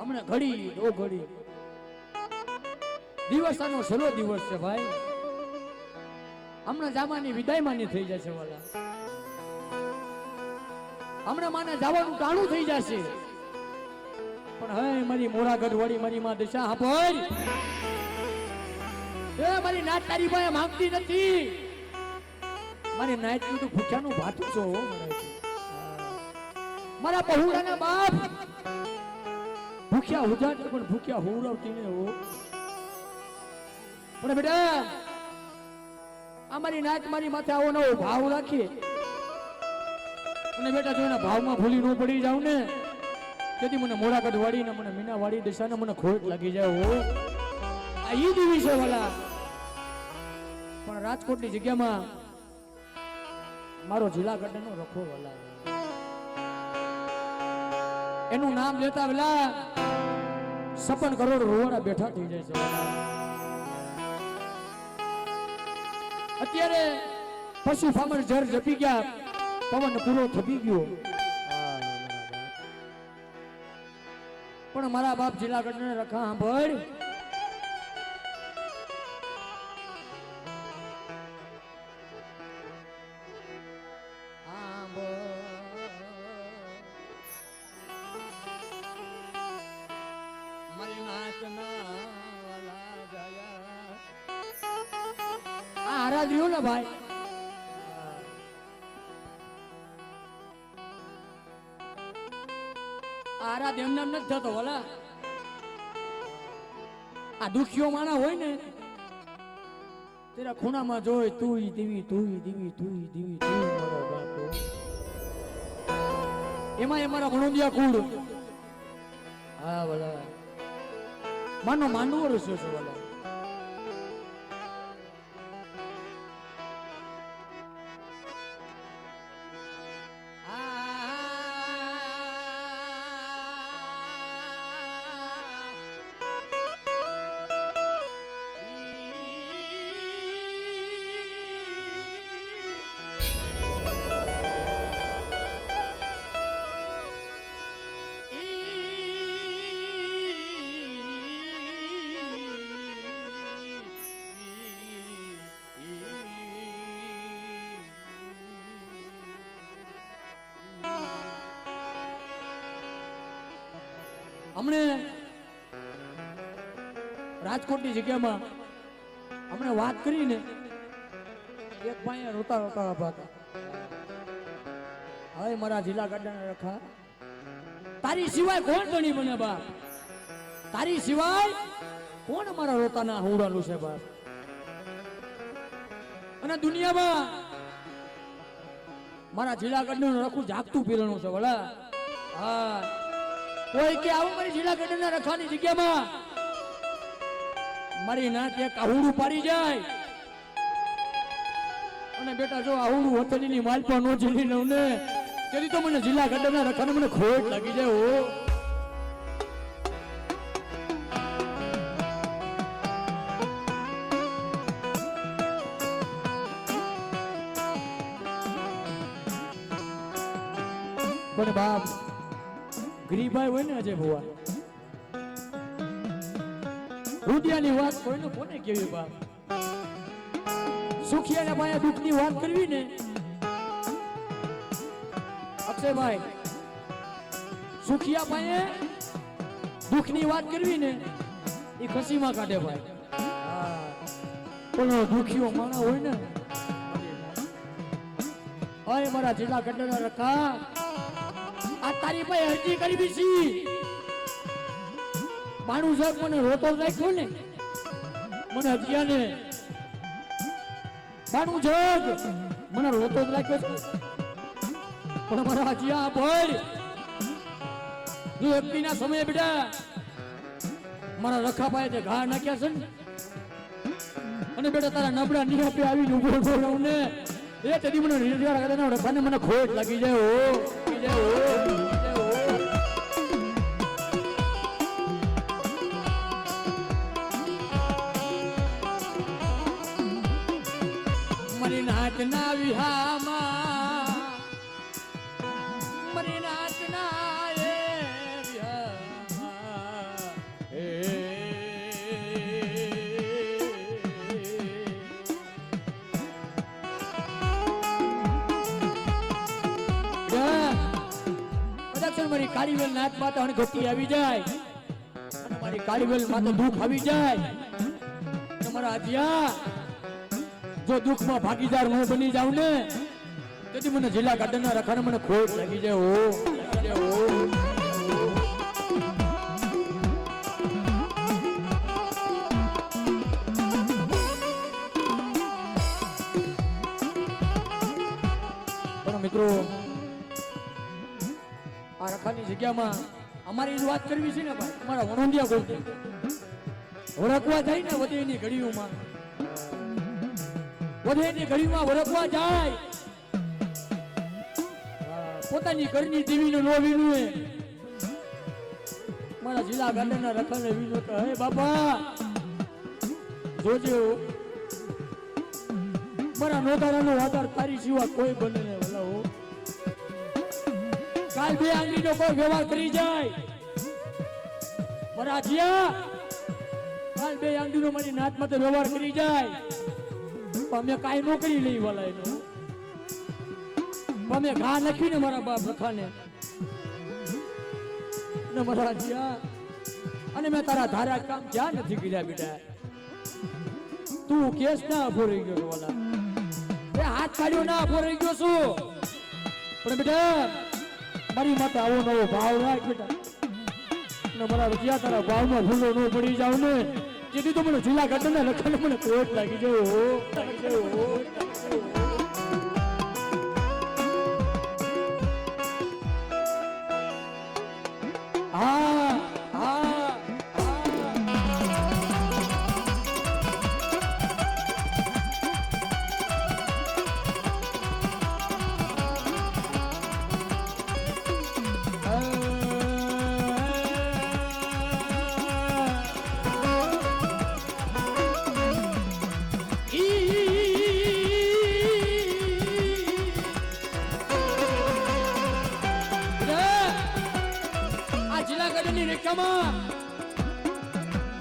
હમણાં ઘડી દો ઘડી દિવસ આનો છેલ્લો દિવસ છે ભાઈ. હમણાં જામાની વિદાય માની થઈ જશે વાલા. હમણાં માને જવાનું ટાણું થઈ જશે. પણ હે મારી મોરાગઢ વાળી મારી માં દશા હાપોય એ મારી નાચ તારી પાસે માંગતી નથી. મારી નાચ તું તો ભૂખ્યાનું ભાતું છો. મારા પहुડાના બાપ ભૂખ્યા હુજા પણ ભૂખ્યા હુરાવતી ને હો. પણ બેટા અમારી નાચ મારી માથે આવો નવો ભાવ રાખીએ અને બેટા જો એના ભાવમાં ભૂલી ન પડી જાવ ને તેથી મને મોરાગઢ વાળી ને મને મીના વાળી દિશાને મને ખોટ લાગી જાય હો. આ ઈ દિવસ છે વાલા. પણ રાજકોટની જગ્યામાં મારો જિલ્લાગઢ નો રખો વાલા. એનું નામ લેતા વેલા 56 કરોડ રોવાડા બેઠા થઈ જાય છે વાલા. અત્યારે પશુ ફામર જર જપી ગયા, પવન પૂરો થપી ગયો. પણ મારા બાપ જિલ્લાગઢ ને રખા સાંભળ. આરાધ રહ્યો ને ભાઈ. આરાધ એમને નથી થતો ભલા. આ દુખીઓ માણા હોય ને તેરા ખૂણામાં જોઈ તું દીવી તું દીવી તું દીવી તું મારો બાપો. એમાં અમારા ભણોદિયા કુળ. હા ભલા માનો માનવો રસ્યો છે ભલા. હમણે રાજકોટની જગ્યામાં હમણે વાત કરીને એક ભાઈ રોતા રોતા હતા. હવે મારા જિલ્લા ગાડાને રખા તારી સિવાય કોણ ગણી મને બાપ. તારી સિવાય કોણ મારા રોતાના હુડાનું છે બાપ. અને દુનિયામાં મારા જિલ્લા ગાડાનું રખું જાગતું પીરણું છે ભલા. હા કોઈ કે આવું મારી જિલ્લાગઢના રખાની જગ્યામાં મારી નાક એક આહુડું પાડી જાય અને બેટા જો આહુડું હોતલીની માલ પર નો ઝીલી લઉં ને તેથી તો મને જિલ્લાગઢના રખાને મને ખોટ લાગી જાય હો. પણ બાપ ગરીબાઈ હોય ને અજય ભુવા રૂડિયાની વાત કોઈને કોને કેવી બાપ. સુખિયાના પાસે દુઃખની વાત કરવી ને અક્ષયભાઈ સુખિયા પાસે દુઃખની વાત કરવી ને એ ખસીમાં કાઢે ભાઈ. પણ દુખીઓ માણા હોય ને અરે મારા જિલ્લા ગઢના રખા આ તારી પાસે અરજી કરી બીસી માણું જગ મને રોતો રાખ્યો ને મને હજિયાને માણું જગ મને રોતો જ રાખ્યો છે. પણ મારા હજિયા ભળ જો એકટીના સમયે બેટા મારા રખા પાસે જે ઘા નાખ્યા છે ને અને બેટા તારા નબળા નિહાપે આવીને ઉભો ઉભો રહું ને એ તેથી મને રખાને મને ખોટ લાગી જાય હો. મારી નાચના વિહામાં મારી નાચના એ વિહામાં મારી કાળીવેલ નાથ માતા અને ગતિ આવી જાય અને મારી કાળીવેલ માતા દુઃખ આવી જાય તમારા આજિયા જો દુઃખમાં ભાગીદાર હું બની જાઉં ને તેથી મને જિલ્લા ગાર્ડનના રખાને મને ખોટ લાગી જાય મિત્રો આ રખાની જગ્યામાં અમારી જ વાત કરવી છે ને ભાઈ અમારા વણોંદિયા ગોળ વરકવા જાય ને વધેની ઘડીઓમાં વરકવા જાય પોતાની ઘરની દેવીનું નો વિનુએ મારા જિલ્લા ગાર્ડનના રખાને વિનો તો હે બાપા જોજો મારા નોધારાનો આધાર તારી સિવા કોઈ બને ને ભલા હો કાલ બે આંગળીનો કોઈ વ્યવહાર કરી જાય મારા જીયા કાલ બે આંગળીનો મારી નાત માટે વ્યવહાર કરી જાય અમે કાઈ નો કરી લઈ વાલા એનો અમે ઘા નાખીને મારા બાપ રખાને ને મારા જીયા અને મેં તારા ધારા કામ ક્યાં નથી કર્યા બેટા તું કેસ ના ઉભો રહી ગયો વાલા હાથ કાઢ્યો ના ઉભો રહી ગયો છું પણ બેટા મારી માટે આવો નવો ભાવ રાખ બેટા ને મારા રજિયા તારા ભાવમાં ભૂલો ન પડી જાવ ને જેથી તો મને જિલ્લા ગાર્ડનના રખાને મને કોટ લાગી જાય હા હા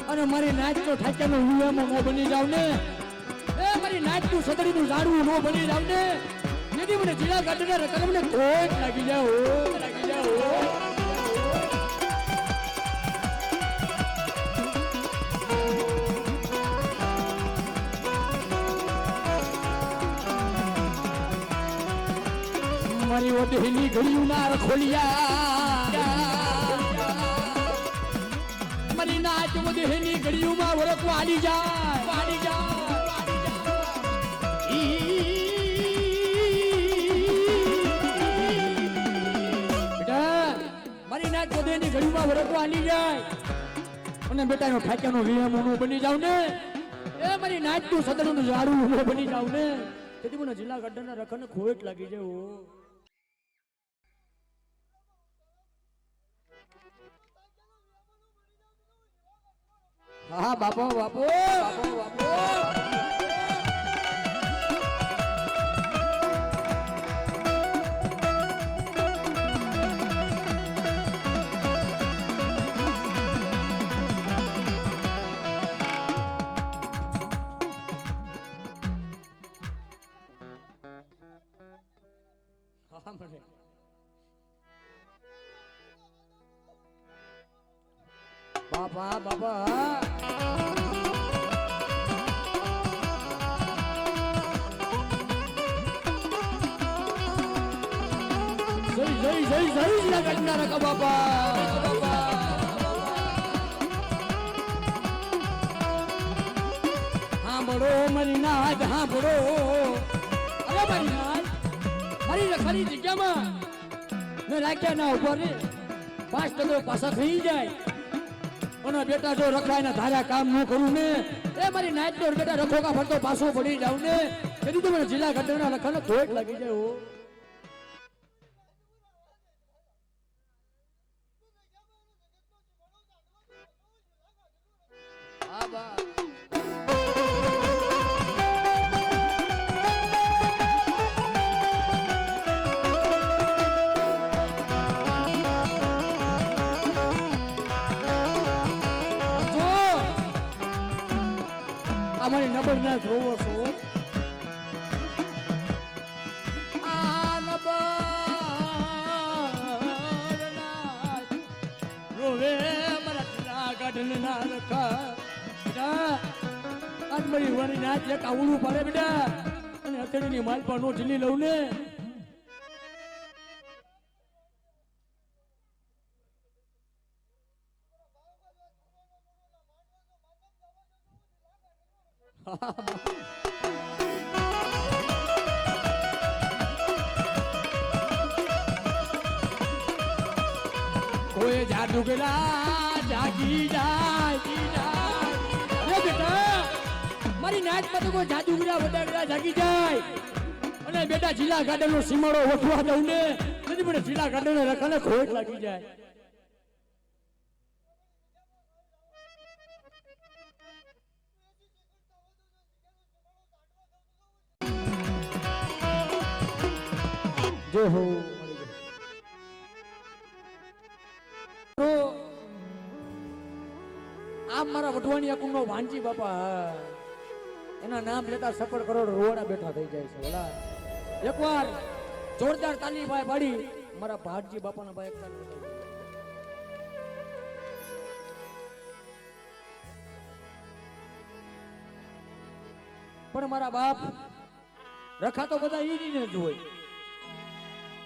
અને મારી નાચ તો ઠાક્યાનો હુયામાં નો બની જાવ ને એ મારી નાચ નું સદડીનું ઝાડવું નો બની જાવ ને જેથી મને જિલ્લા ગાર્ડનના રખાને મને કોટ લાગી જાય મારી ઓઢેલી ઘડિયું ના ખોલિયા મારી નાચ ઓઢેલી ઘડિયુંમાં વરક વાડી જાય બેટા મારી નાચ ઓઢેલી ઘડિયુંમાં વરક વાડી જાય અને બેટાનો ઠાક્યાનો વિયામો બની જાવ ને એ મારી નાચ નું સદરનું ઝાડું બની જાવ ને તેથી મને જિલ્લા ગાર્ડનના રખાને ખોટ લાગી જાય હા બાપો બાપા જય જિલ્લા ગાર્ડનના રખા બાપા સાંભળો મારી નાદ સાંભળો અરે મારી નાદ મારી રખાની જગ્યામાં મેં રાખ્યા ના ઉપર ને 5 પાછા થઈ જાય અને બેટા જો રખાયના ધારા કામ ન કરું ને એ મારી નાચ તો બેટા રખોકા ફરતો પાછો પડી જાવ ને તેથી તો મને જિલ્લા ગાર્ડનના રખાને ખોટ લાગી જાય અમારી નબર ના જોવો છો આ નબર ના ગાઢને ના રખા બેટા આજ મારી વણી નાચ એક આવડું પડે બેટા અને અત્યારની માલપા નો ઢીલી લઉં ને કોઈ જાદુગરા જાગી જાય બેટા મારી નાચમાં તો કોઈ જાદુગરા વડાગરા જાગી જાય અને બેટા જિલ્લા ગાર્ડન નો સીમાડો વઠવા દઉં ને નથી મને જિલ્લા ગાર્ડન રખાને ખોટ લાગી જાય જો હો આમ મારા વઢવાણી કુંડનો વાંચી બાપા એના નામ લેતા સફળ કરોડ રોડા બેઠા થઈ જાય છે ઓલા એકવાર જોરદાર તાલી ભાઈ પાડી મારા ભાટજી બાપાના ભાઈ એક પણ મારા બાપ રખા તો બધા ઈ ને જ હોય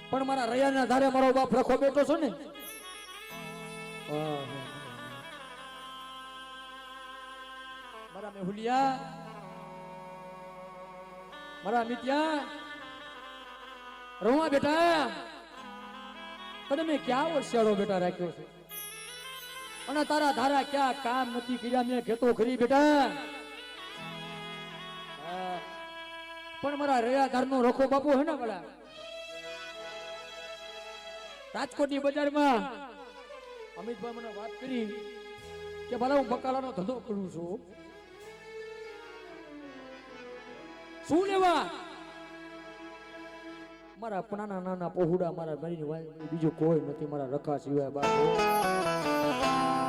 પણ મારા રૈયાના ધારે મારો બાપ રખો બેઠો છે ને મારા મેહુલિયા મારા મિત્યા રોવા બેટા તને મેં ક્યાં હોશિયારો બેટા રાખ્યો છે અને તારા ધારા ક્યાં કામ નથી કર્યા મેં કહેતો ખરી બેટા પણ મારા રૈયા ધારનો રખો બાપુ હે ને બળા રાજકોટની બજારમાં અમિતભાઈ મને વાત કરી કે ભલા હું બકાલાનો ધંધો કરું છું શું લેવા મારા નાના નાના પહોડા મારા ઘરની વાય બીજું કોઈ નથી મારા રખા સિવાય બાપુ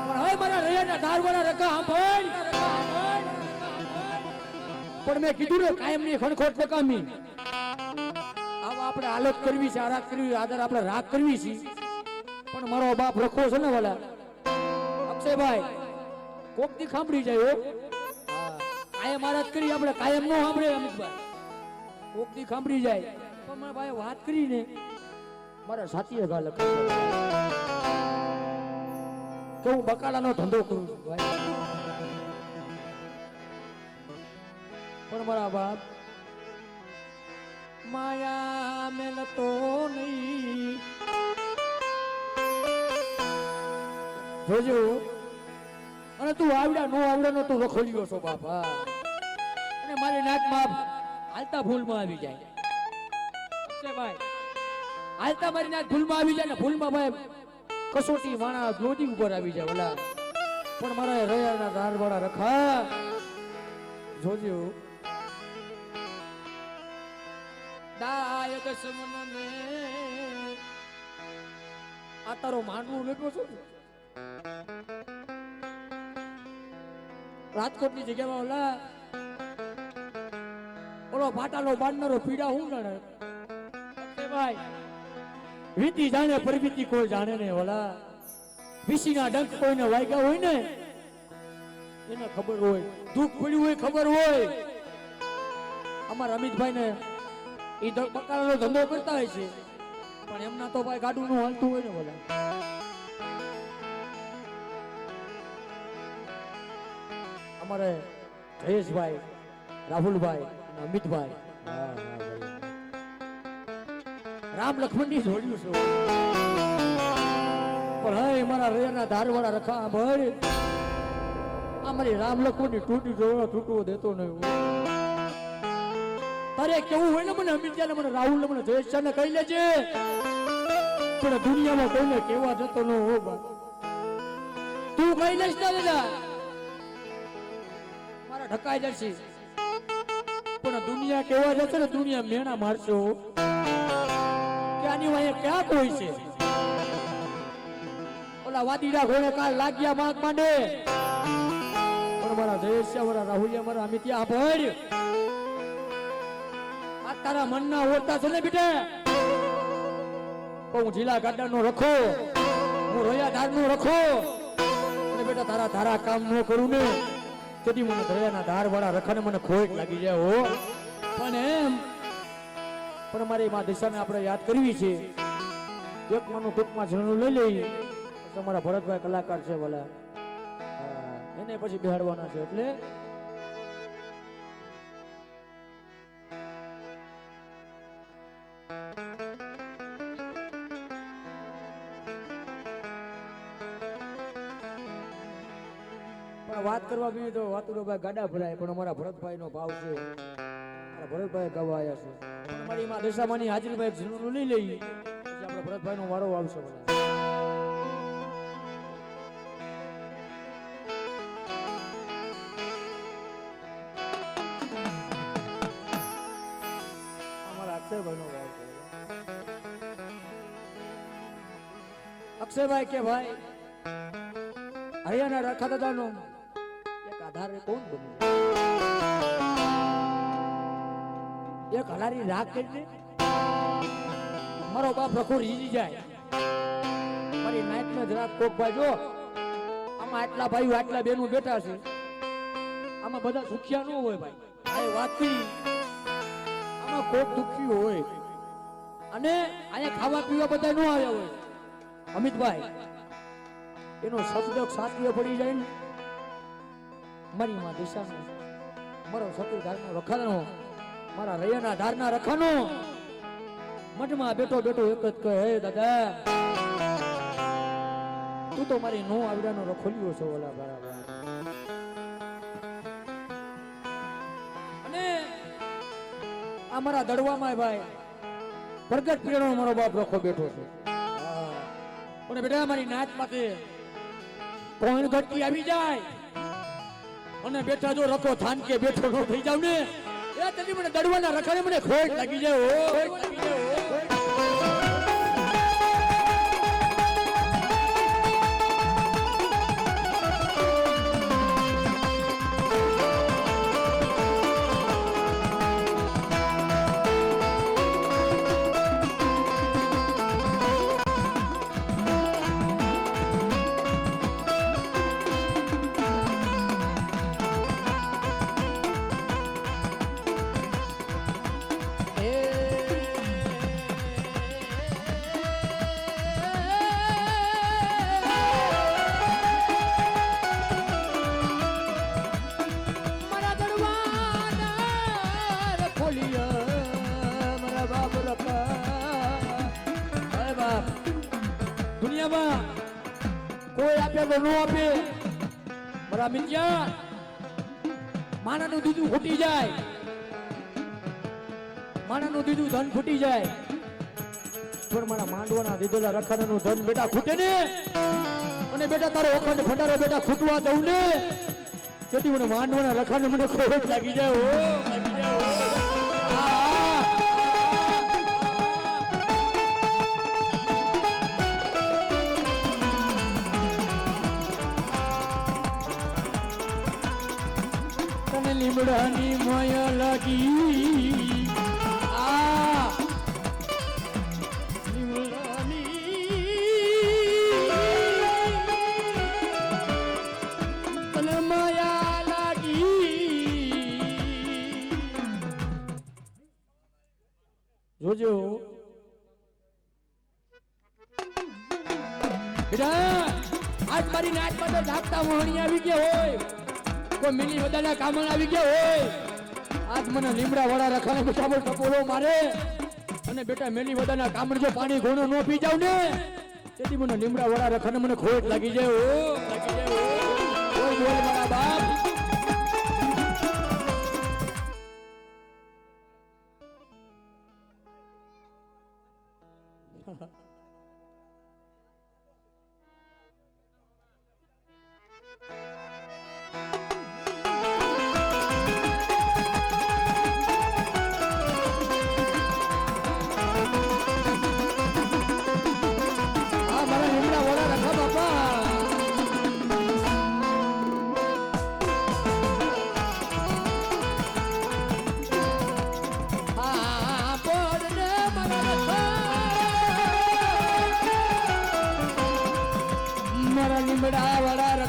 પણ હવે મારા રૈયાના ધારવાળા રખા સાંભળ પણ મેં કીધું ને કાયમની ખણખોટ નકામી આવા આપણે હાલત કરવી છે આરાક કરવી આદર આપણે રાગ કરવી છે પણ મારો બાપ રખો છે ને વાલા અક્ષયભાઈ કોક દી સાંભળી જાય હો કાયમ આરાત કરી આપણે કાયમ નો સાંભળે અમિતભાઈ કોક દી સાંભળી જાય પણ મારા ભાઈ વાત કરીને મારા સાચી ગા લખે કે હું બકાલાનો ધંધો કરું છું ભાઈ પણ મારા બાપ માયા મેલતો નહીં જોજો અને તું આવડા નો આવડા નો તું રખોડ્યો છો બાપા અને મારી નાકમાં હાલતા ભૂલમાં આવી જાય છે ભાઈ હાલતા મારી નાક ભૂલમાં આવી જાય ને ભૂલમાં ભાઈ કસોટી વાણા જોડી ઉપર આવી જાય ઓલા પણ મારા રૈયાના ધારવાળા રખા જોજો દાય દશમન ને આ તારો માંડવું લખ્યો છું રાજકોટની જગ્યામાં ઓલો ભાટાનો બાંધનારો પીડા હું ગણે ભાઈ વીતી જાણે પરવીતી કોઈ જાણે ને ઓલા વિસીના ડંક કોઈને વાગ્યા હોય ને એને ખબર હોય દુઃખ પડ્યું હોય ખબર હોય અમારા અમિતભાઈ ને એ બકાલાનો ધંધો કરતા હોય છે પણ એમના તો ભાઈ ગાડું નું હાલતું હોય ને બોલા અમારે જયેશભાઈ રાહુલભાઈ અમિતભાઈ રામ લક્ષ્મણની જોડ્યું છે પણ હે મારા રૈયાના ધારવાળા રખા ભાઈ અમારી રામ લક્ષ્મણની તૂટી જોડો તૂટવો દેતો નહીં તારે કેવું હોય ને મને અમિતભાઈ મને રાહુલ મને જયેશ ને કહી લેજે પણ દુનિયામાં કોઈને કેવા જતો ન હો બા તું કહી લેશ ને દાદા મારા ઢકાઈ જશે પણ દુનિયા કેવા જશે ને દુનિયા મેણા મારશો કે આની વાય ક્યાં કોઈ છે ઓલા વાદીડા ઘોડે કાલ લાગ્યા માંગ માંડે પણ મારા જયેશ મારા રાહુલ મારા અમિત્યા ભળ તારા મનના ઓરતા છે ને બેટા હું જિલ્લા ગાર્ડન નો રખો હું રૈયાધાર નો રખો અને બેટા તારા ધારા કામ ન કરું ને તેથી મને દરિયાના ધાર વાળા રખાને મને ખોટ લાગી જાય હો. પણ મારી માં દિશાને આપણે યાદ કરવી છે. એક માનું ટૂંકમાં ઝરણું લઈ લઈ તમારા ભરતભાઈ કલાકાર છે બોલા એને પછી બેહાડવાના છે એટલે વાત કરવા બી તો વાતુરોભાઈ ગાડા ભરાય પણ અમારા ભરતભાઈ નો ભાવ છે. મારા ભરતભાઈ ગાવા આવ્યા છે. અમારી માં દશામાની હાજરીમાં એક ઝીણું લઈ લઈ પછી આપણા ભરતભાઈ નો વારો આવશે બોલા. અમારા અક્ષયભાઈ નો ભાવ છે. અક્ષયભાઈ કે ભાઈ હરિયાણા રાખા દાદાનો આધારે કોણ બન્યું? એક હલારી રાખ કરી મારો બાપ રખો રીજી જાય. મારી નાઈટ ને જરાક કોક ભાઈ જો આમાં આટલા ભાઈઓ આટલા બેનું બેઠા છે આમાં બધા સુખિયા ન હોય ભાઈ. આ વાત કરી આમાં કોક દુખી હોય અને અહીંયા ખાવા પીવા બધા ન આવ્યા હોય. અમિતભાઈ એનો શબ્દ સાચવીઓ પડી જાય ને મારી માં દિશાનો મારો સતી ધારનો રખાનો મારા રૈયાના ધારના રખાનો મઠમાં બેઠો બેઠો એક જ કહે હે દાદા તું તો મારી નો આવડાનો રખોલ્યો છો ઓલા બરાબર. અને આ મારા દડવામાં ભાઈ પ્રગટ પીરનો મારો બાપ રખો બેઠો છે. પણ બેટા મારી નાચ માટે કોણ ઘટકી આવી જાય અને બેઠા જો રખો થાન કે બેઠો ન થઈ જાવ ને એ તને મને દડવાના રખાને મને ખોટ લાગી જાય હો. દુનિયામાં કોઈ આપે તો ન આપે મારા મિત્યા માણાનું દીધું ફૂટી જાય માણાનું દીધું ધન ફૂટી જાય પણ મારા માંડવાના દીધેલા રખાનાનું ધન બેટા ખૂટે ને અને બેટા તારો અખંડ ભંડારો બેટા ખૂટવા દઉં ને તેથી મને માંડવાના રખાને મને ખોટ લાગી જાય હો લાગી જાય હો. લીમડાની માયા લાગી આ લીમડાની માયા લાગી જોજો આજ મારી નાચ માટે ઝાપટા મોહણી આવી ગયા હોય કોઈ મિની બધાના કામણ આવી ગયા હોય આજ મને લીમડા વાળા રખાને બેઠા પર ટપોરો મારે અને બેટા મેની બધાના કામણ જો પાણી ઘોણો ન પી જાવ ને તેથી મને લીમડા વાળા રખાને મને ખોટ લાગી જાય ઓ લાગી જાય ઓ બોલ મારા બાપ.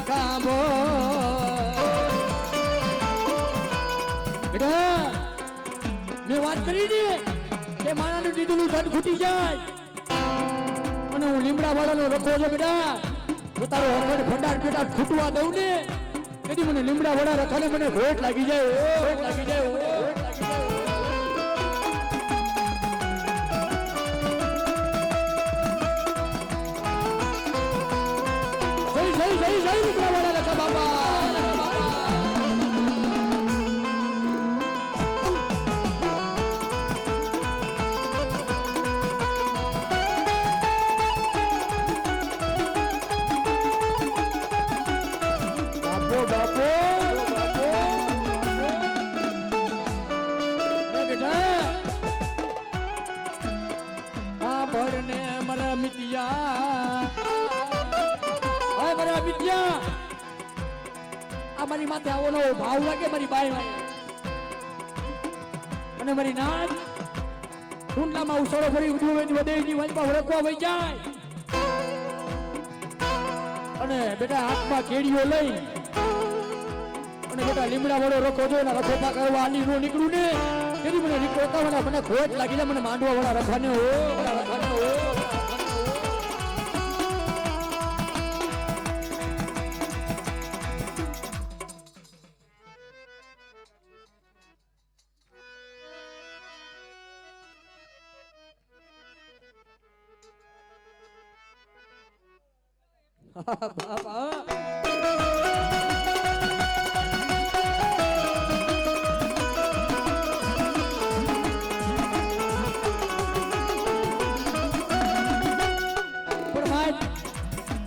કાંબો બેટા મેં વાત કરી ને કે માણાનું દીધું ધન ખૂટી જાય અને હું લીમડા વાળાનો રખો છો બેટા તો તારો હરવડ ભંડાર બેટા ખૂટવા દઉં ને તેથી મને લીમડા વાળા રખાને મને ઘોટ લાગી જાય ઘોટ લાગી જાય ઘોટ લાગી જાય જય લીમડા વાળા રખા બાપા મારી માથે આવો નવો ભાવ લાગે મારી બાઈ અને મારી નાચ કુંડલામાં ઉછળો ફરી ઉડવેની વધેની વાંચમાં વળકવા વહી જાય અને બેટા હાથમાં કેડીઓ લઈ અને બેટા લીમડા વાળો રખો જો એના રખોપા કરવા આલી નો નીકળું ને તેથી મને નીકળતા મને ખોટ લાગી જાય મને માંડવા વાળા રખાને હો રખાને હો બાપા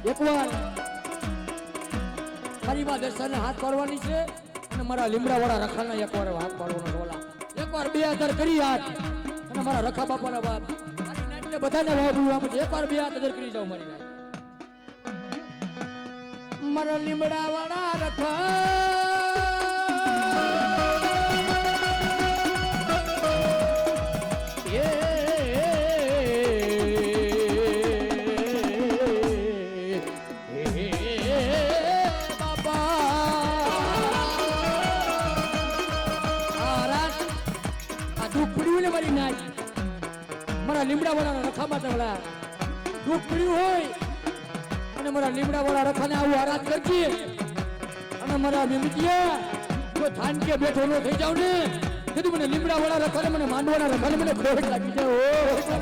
એકવાર મારી માં દર્શન હાથ પાડવાની છે અને મારા લીમડા વાળા રખાના એકવાર હાથ પાડવાનો બોલા એકવાર 2000 કરી હાથ અને મારા રખા બાપાના બાપ બધાને વાળું આમ એકવાર 2000 કરી જાવ મારી નાઈ મારા લીમડા વાળા રખા લીમડા વાળા રખા માટે દુઃખ પડ્યું હોય અને મારા લીમડા વાળા રખાને આવું આરાધ કરજે અને મારા મિમિતિયા જો થાન કે બેઠો ન થઈ જાવ ને તેથી મને લીમડા વાળા રખાને મને માંડવાના રખાને મને ભેટ લાગી જાય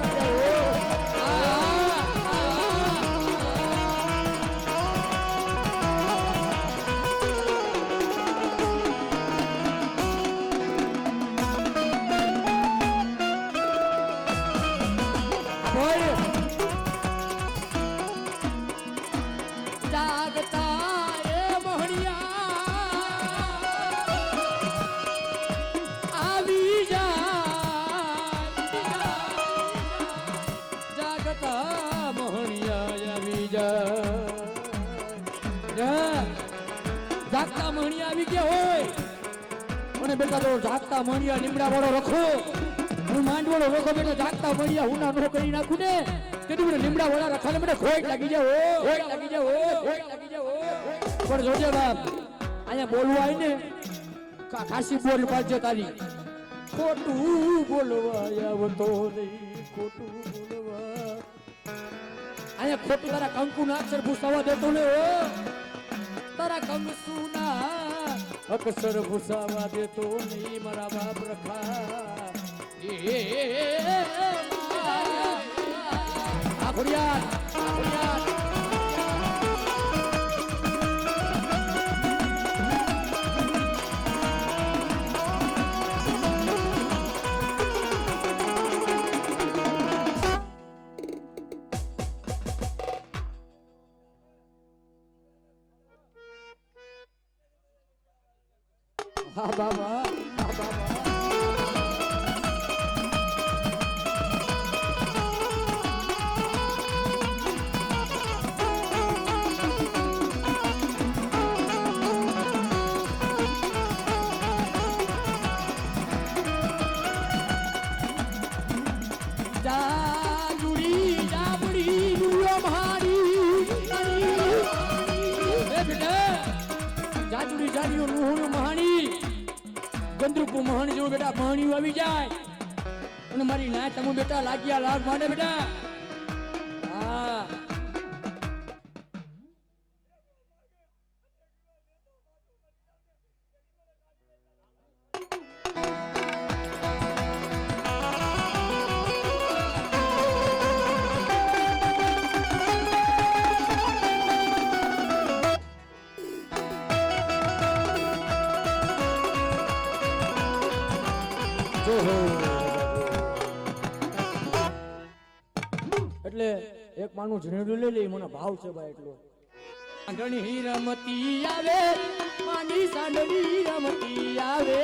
જાગતા મણિયા આવી ગયા હોય અને બેટા તો જાગતા મણિયા લીમડા વાળો રખો હું માંડવાળો રખો બેટા જાગતા મણિયા હું ના નો કરી નાખું ને તેથી મને લીમડા વાળા રખાને મને ખોટ લાગી જાય ખોટ લાગી જાય ખોટ લાગી જાય પણ જોજે બાપ અહીંયા બોલવા આવી ને ખાસી બોલ પાડજે તારી ખોટું બોલવા આવતો નહીં ખોટું બોલવા અહીંયા ખોટું તારા કંકુના અક્ષર ભૂસાવા દેતો ને તારા કંકુના અક્ષર ભૂસાવા દેતો નહીં મારા બાપ રખા આખુડિયા હા બાબા હા બાબા જાબડી નુયો મારી એ બેટા વાચુડી જાડીઓ નુહુણું મહાણી ગંદ્રુકુ મહાણ જેવું બેટા મહાણીઓ આવી જાય અને મારી ના તમે બેટા લાગ્યા લાગ માંડે બેટા હા એટલે એક માનું ઝીણું લઈ લઈ મને ભાવ છે ભાઈ એટલો સાંડણી રમતી આવે માની સાંડણી રમતી આવે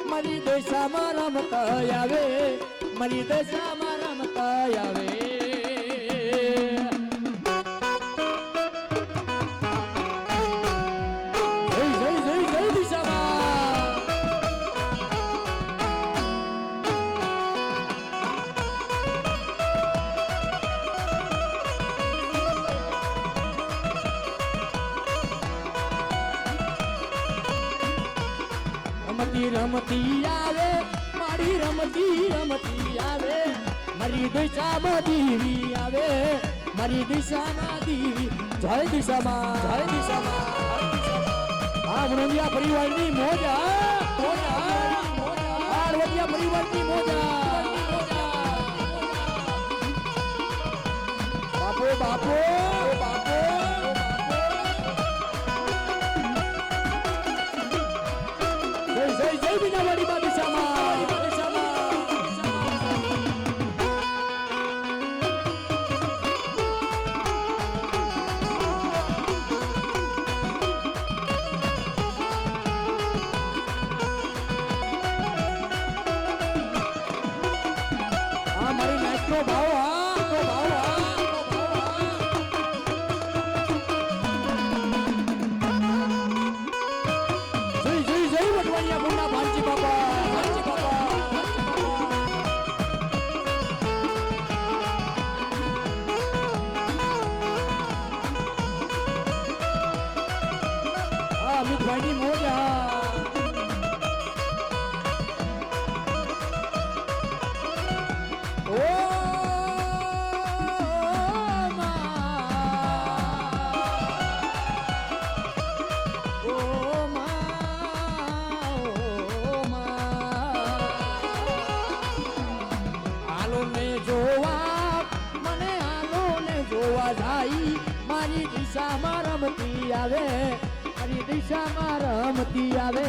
મારી દેશામાં રમતા આવે મારી દેશામાં રમતા આવે રમતી આવે મારી રમતી રમતી આવે મારી દિશામાં દીવી આવે મારી દિશામાં દીવી જય દિશામાં આ વણોદિયા પરિવારની મોજા વણોદિયા પરિવારની મોજા બાપો જય બીજાવાડી બાદશાહમાં મારી નાચનો ભાવ અમિતભાઈની મોજા મારી દિશામાં રમતી આવે મારી દિશામાં રમતી આવે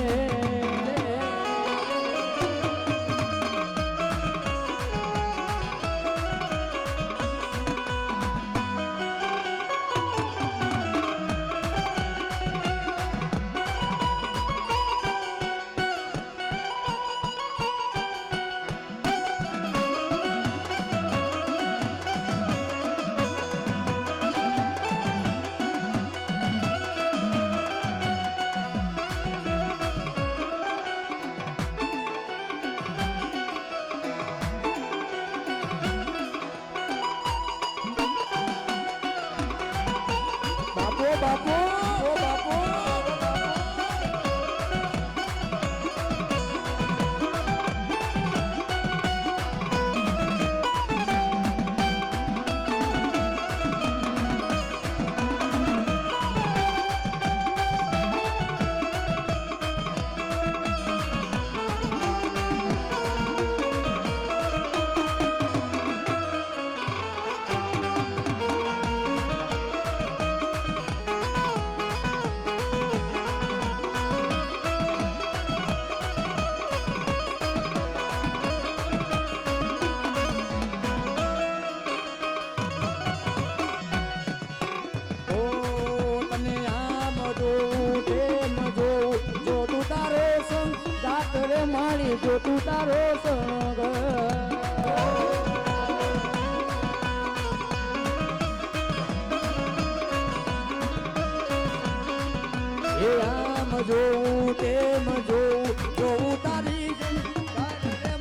મારી જો તું તારો સંગ એ આમ જોઉં તેમ જોઉં તારી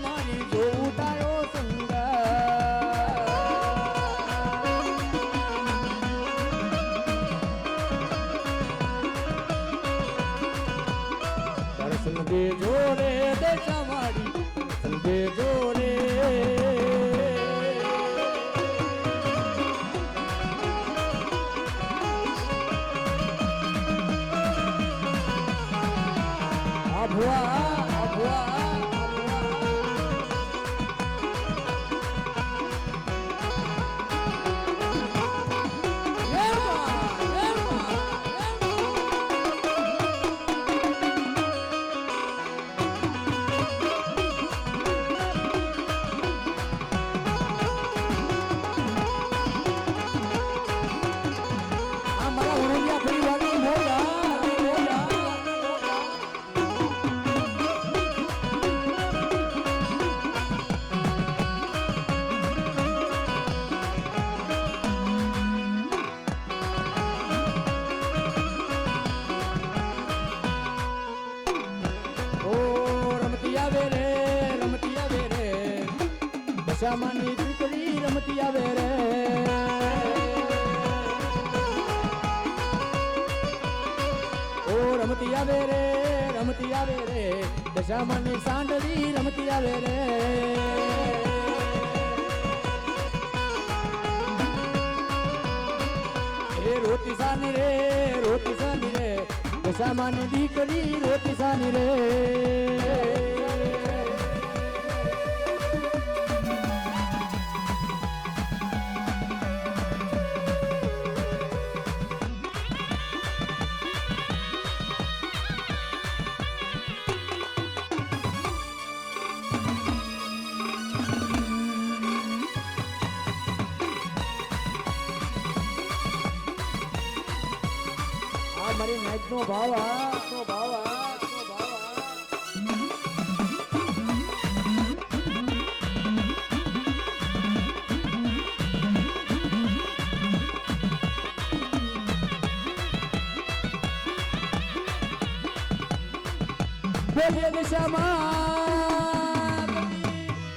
મારી જોઉં તારો સંગ દશામાની દીકરી રમતી આવે રે ઓ રમતી આવે રે દશામાની સાંડળી રમતી આવે રે એ રોતી સાની રે દશામાની દીકરી રોતી સાની રે મારી નાઈટ નો ભાવ બોલીએ દિશામાં